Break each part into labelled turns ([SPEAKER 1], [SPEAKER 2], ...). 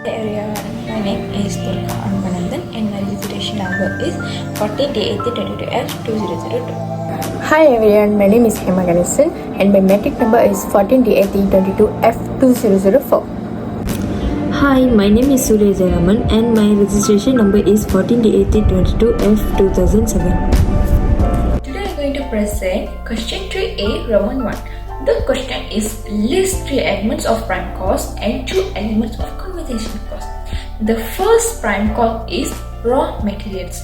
[SPEAKER 1] Hey everyone, my name is Durga Anbanandan and my registration number is 14D8022F2002.
[SPEAKER 2] Hi everyone, my name is Hema Ganesan and my matric number is 14D1822F2004.
[SPEAKER 3] Hi, my name is Surya Jaraman and my registration number is 14D8022F2007.
[SPEAKER 1] Today I am going to present question 3A Roman 1. The question is list 3 elements of prime cost and 2 elements of conversation cost. The first prime cost is raw materials.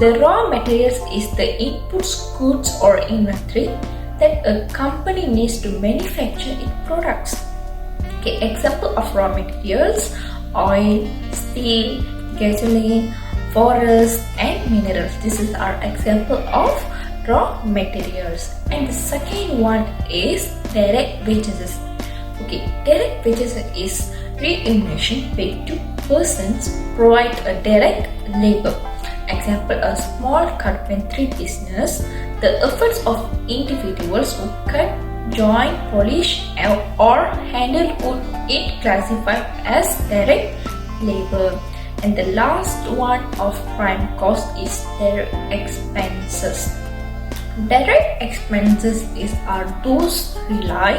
[SPEAKER 1] The raw materials is the inputs, goods or inventory that a company needs to manufacture its products. Okay, example of raw materials: oil, steel, gasoline, forest and minerals. This is our example of raw materials. And the second one is direct wages. Okay, direct wages is remuneration paid to persons provide a direct labor. Example, a small carpentry business, the efforts of individuals who cut, join, polish or handle wood is classified as direct labor. And the last one of prime cost is direct expenses. Direct expenses are those rely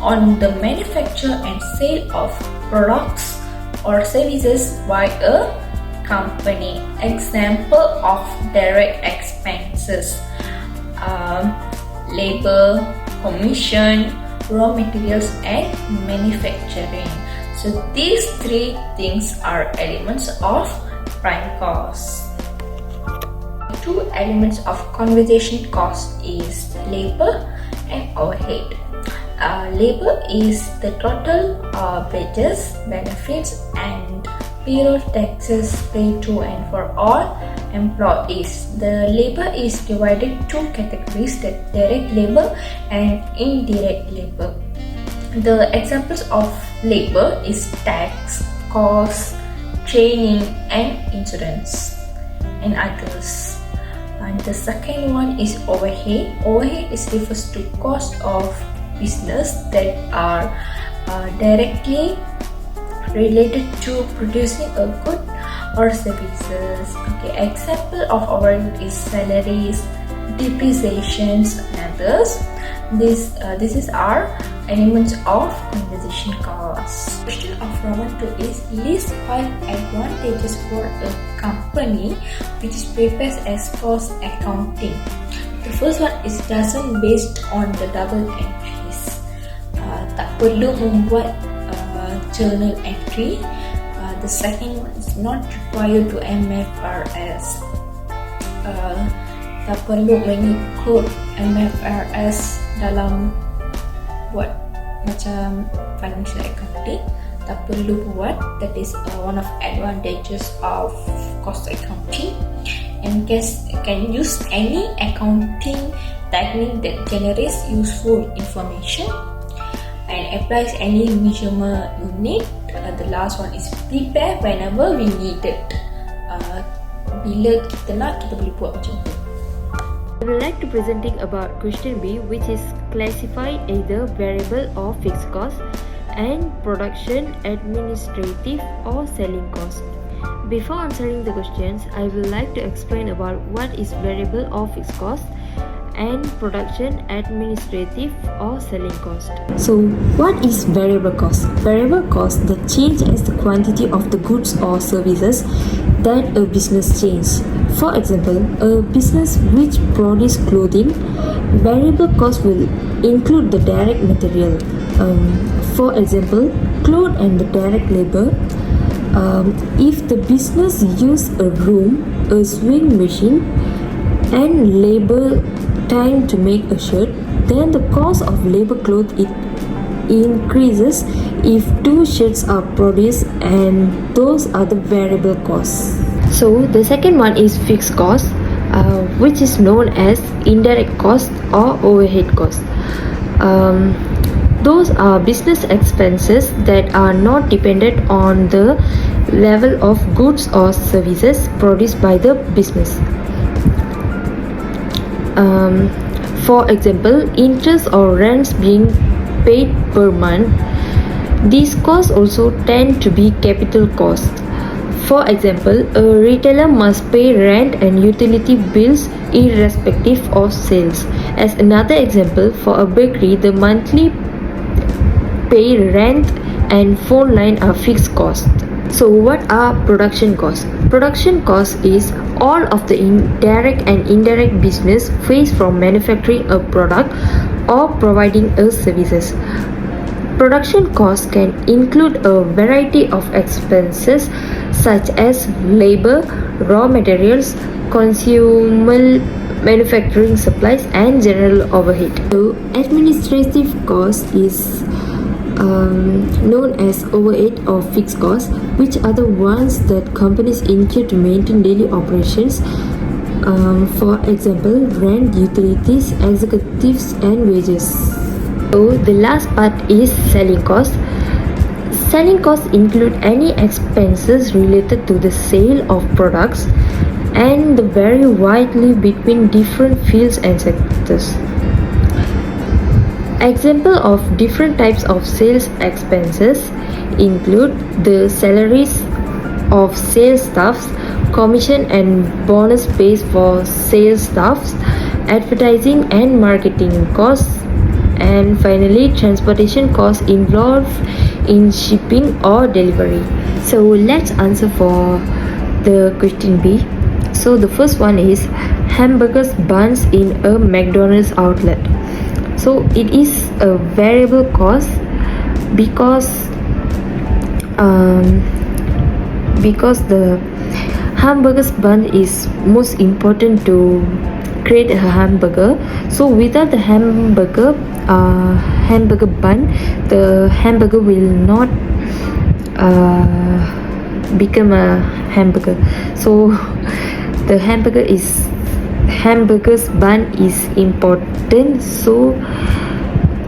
[SPEAKER 1] on the manufacture and sale of products or services by a company. Example of direct expenses: labor, commission, raw materials and manufacturing. So these 3 things are elements of prime cost. 2 elements of conversation cost is labor and overhead. Labor is the total wages, benefits and payroll taxes paid to and for all employees. The labor is divided 2 categories: that direct labor and indirect labor. The examples of labor is tax, cost, training and insurance and others. And the second one is overhead. Overhead refers to cost of business that are directly related to producing a good or services. Okay, example of overhead is salaries, depreciations and others. This is our elements of conversation cost. Question of Roman 2 is list 5 advantages for a company which prepares as cost accounting. The first one is doesn't based on the double entries. Tak perlu membuat journal entry. The second one is not required to MFRS. Tak perlu mengikut MFRS dalam buat macam financial accounting. Tak perlu buat. That is one of advantages of cost accounting. And can use any accounting technique that generates useful information and applies any measurement unit. The last one is prepare whenever we need it. Bila kita nak, kita boleh buat macam tu.
[SPEAKER 3] I would like to presenting about question B, which is classify either variable or fixed cost and production, administrative or selling cost. Before answering the questions, I would like to explain about what is variable or fixed cost and production, administrative or selling cost. So, what is variable cost? Variable cost that change as the quantity of the goods or services that a business changes. For example, a business which produce clothing, variable cost will include the direct material. For example, cloth and the direct labor. If the business use a room, a sewing machine and labor time to make a shirt, then the cost of labor cloth it increases if 2 shirts are produced, and those are the variable costs. So the second one is fixed cost, which is known as indirect cost or overhead cost. Those are business expenses that are not dependent on the level of goods or services produced by the business. For example, interest or rents being paid per month These costs also tend to be capital costs. For example, a retailer must pay rent and utility bills irrespective of sales. As another example, for a bakery, the monthly pay rent and phone line are fixed costs. So what are production costs? Production costs is all of the direct and indirect business faced from manufacturing a product or providing a services. Production costs can include a variety of expenses such as labor, raw materials, consumable manufacturing supplies, and general overhead. So, administrative cost is known as overhead or fixed costs, which are the ones that companies incur to maintain daily operations. For example, rent, utilities, executives, and wages. So the last part is selling costs. Selling costs include any expenses related to the sale of products and vary widely between different fields and sectors. Example of different types of sales expenses include the salaries of sales staffs, commission and bonus pays for sales staffs, advertising and marketing costs, and finally transportation costs involved in shipping or delivery. So let's answer for the question B. So the first one is hamburgers buns in a McDonald's outlet. So it is a variable cost because the hamburger's bun is most important to create a hamburger. So without the hamburger bun, the hamburger will not become a hamburger. So the hamburger's bun is important, so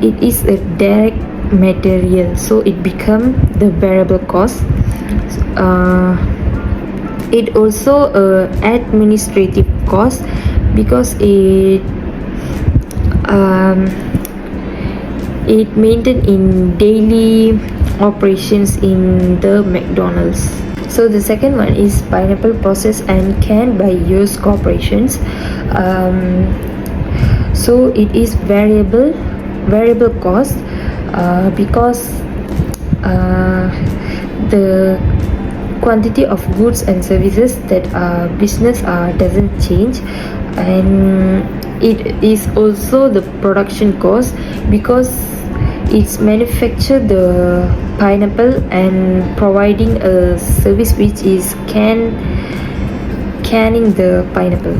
[SPEAKER 3] it is a direct material, so it become the variable cost. It also administrative cost because it maintained in daily operations in the McDonald's. So the second one is pineapple processed and canned by US corporations. So it is variable cost because the quantity of goods and services that business doesn't change, and it is also the production cost because it's manufacture the pineapple and providing a service which is canning the pineapple.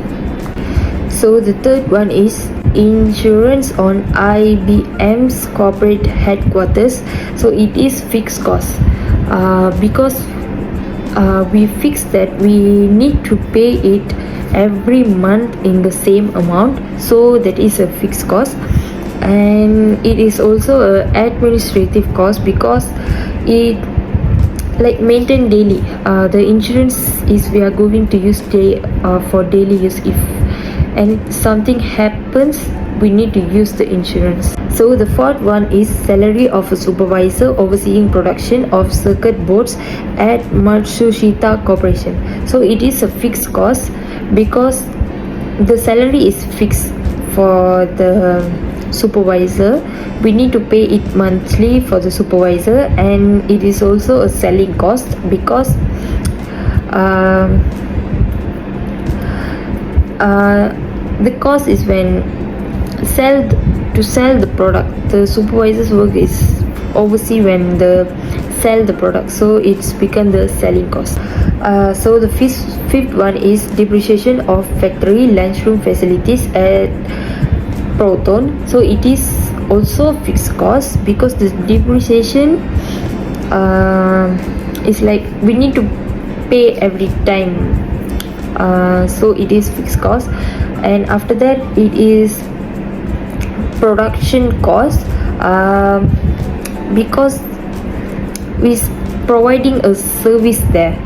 [SPEAKER 3] So the third one is insurance on IBM's corporate headquarters. So it is fixed cost because we fix that we need to pay it every month in the same amount, so that is a fixed cost. And it is also a administrative cost because it like maintain daily. The insurance is we are going to use for daily use. If and something happens, we need to use the insurance. So the fourth one is salary of a supervisor overseeing production of circuit boards at Matsushita Corporation. So it is a fixed cost because the salary is fixed for the supervisor. We need to pay it monthly for the supervisor, and it is also a selling cost because the cost is when to sell the product. The supervisor's work is oversee when the sell the product, so it's become the selling cost. So the fifth one is depreciation of factory lunchroom facilities at Proton. So it is also fixed cost because the depreciation is like we need to pay every time. So it is fixed cost. And after that it is production cost because we providing a service there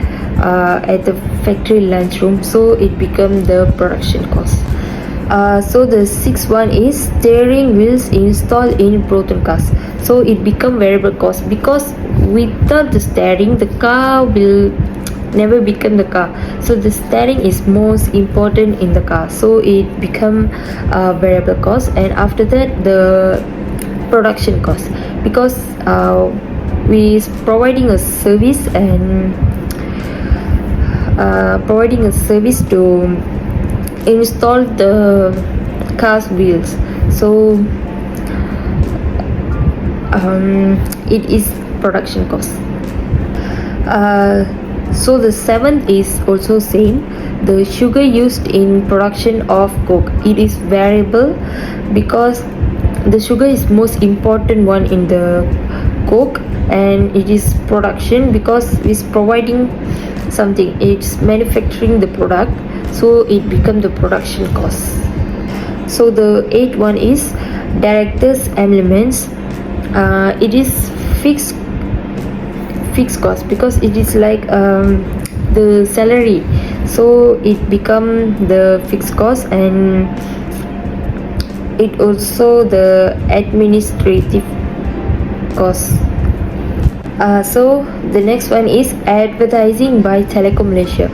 [SPEAKER 3] at the factory lunchroom, so it become the production cost. So the sixth one is steering wheels installed in Proton cars. so it become variable cost, because without the steering the car will never become the car. So the steering is most important in the car, so it become variable cost. And after that, the production cost, because we is providing a service, and providing a service to install the car's wheels. So it is production cost. So the seventh is also same. The sugar used in production of Coke, it is variable, because the sugar is most important one in the Coke, and it is production because it's providing something, it's manufacturing the product, so it become the production cost. So the eighth one is directors elements. It is fixed cost, because it is like the salary, so it become the fixed cost. And it also the administrative cost. So the next one is advertising by Telekom Malaysia.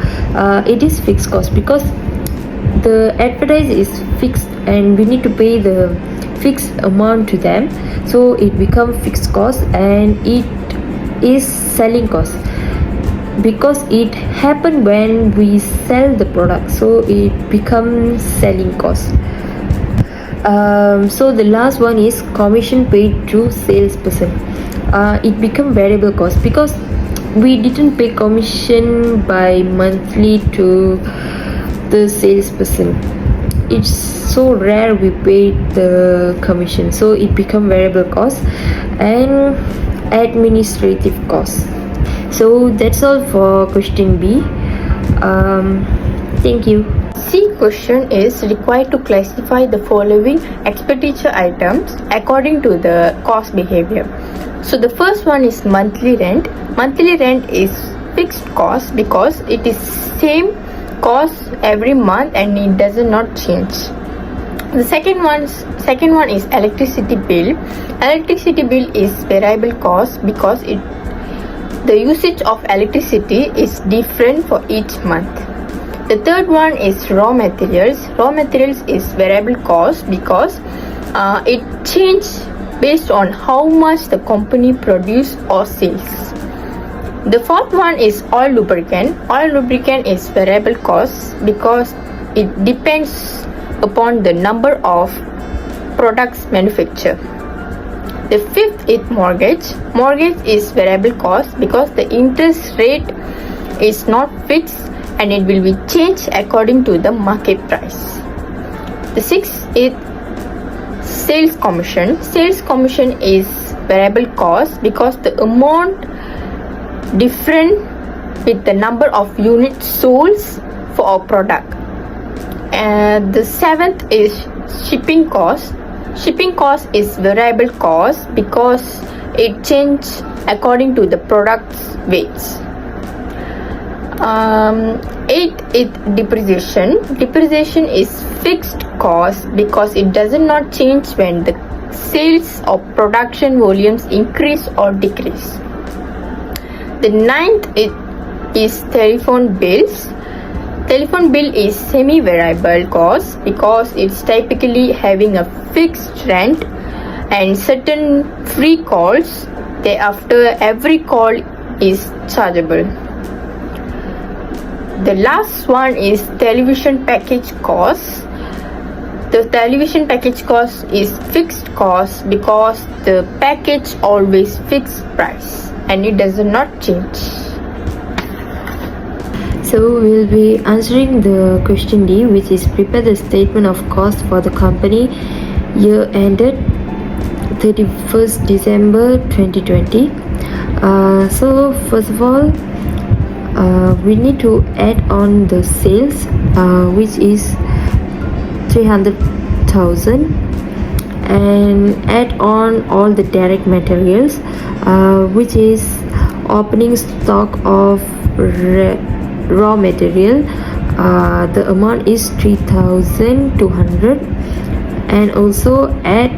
[SPEAKER 3] It is fixed cost, because the advertise is fixed and we need to pay the fixed amount to them, so it become fixed cost. And it is selling cost, because it happen when we sell the product, so it becomes selling cost. So the last one is commission paid to salesperson. It become variable cost, because we didn't pay commission by monthly to the salesperson. It's so rare we pay the commission, so it become variable cost. And administrative cost. So that's all for question B. Thank you.
[SPEAKER 2] C question is required to classify the following expenditure items according to the cost behavior. So the first one is monthly rent. Monthly rent is fixed cost, because it is same cost every month and it does not change. The second one is electricity bill. Electricity bill is variable cost, because the usage of electricity is different for each month. The third one is raw materials. Raw materials is variable cost, because it changes based on how much the company produce or sells. The fourth one is oil lubricant. Oil lubricant is variable cost, because it depends upon the number of products manufactured. The fifth is mortgage. Mortgage is variable cost, because the interest rate is not fixed and it will be changed according to the market price. The sixth is sales commission. Sales commission is variable cost, because the amount different with the number of units sold for a product. And the seventh is shipping cost. Shipping cost is variable cost, because it changes according to the product's weights. Eighth is depreciation. Depreciation is fixed cost, because it does not change when the sales or production volumes increase or decrease. The ninth is telephone bills. Telephone bill is semi-variable cost, because it's typically having a fixed rent and certain free calls. Thereafter, every call is chargeable. The last one is television package cost. The television package cost is fixed cost, because the package always fixed price and it does not change.
[SPEAKER 3] So we'll be answering the question D, which is prepare the statement of cost for the company year ended 31st December 2020. So first of all, we need to add on the sales, which is 300,000, and add on all the direct materials, which is opening stock of raw material. The amount is 3,200, and also add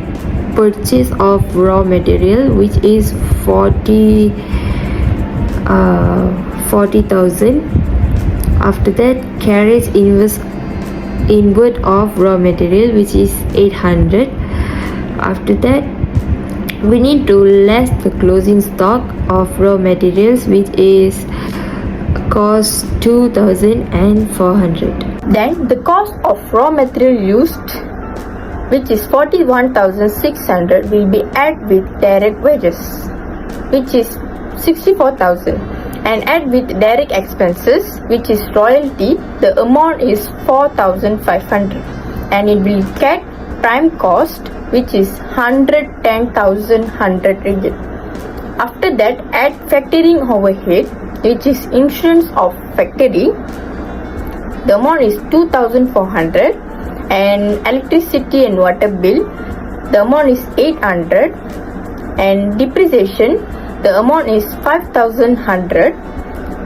[SPEAKER 3] purchase of raw material, which is 40,000. After that, carriage inward of raw material, which is 800. After that, we need to less the closing stock of raw materials, which is cost 2,400.
[SPEAKER 2] Then the cost of raw material used, which is 41,600, will be added with direct wages, which is 64,000, and add with direct expenses, which is royalty. The amount is 4,500, and it will get prime cost, which is 110,100 ringgit. After that, add factoring overhead, which is insurance of factory. The amount is 2,400, and electricity and water bill, the amount is 800, and depreciation, the amount is 5,100,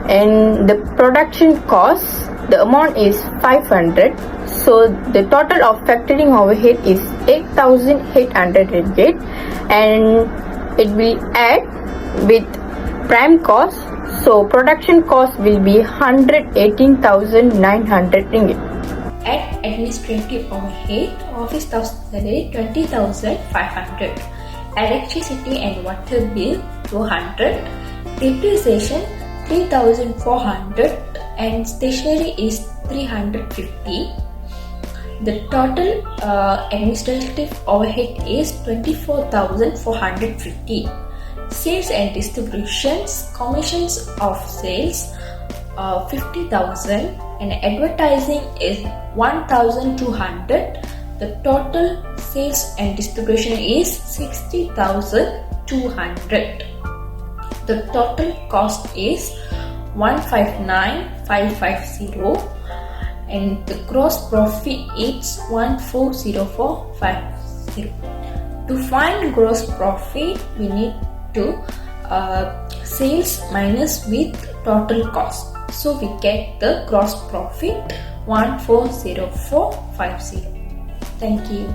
[SPEAKER 2] and the production cost, the amount is 500. So the total of factoring overhead is 8,800 ringgit, and it will add with prime cost. So production cost will be 118,900 ringgit.
[SPEAKER 1] At administrative overhead, office staff salary 20,500, electricity and water bill 200, depreciation 3,400, and stationery is 350. The total administrative overhead is 24,450. Sales and distributions, commissions of sales 50,000, and advertising is 1,200. The total sales and distribution is 60,200. The total cost is 159,550, and the gross profit is 140450. To find gross profit, we need to sales minus with total cost. So we get the gross profit 140450. Thank you.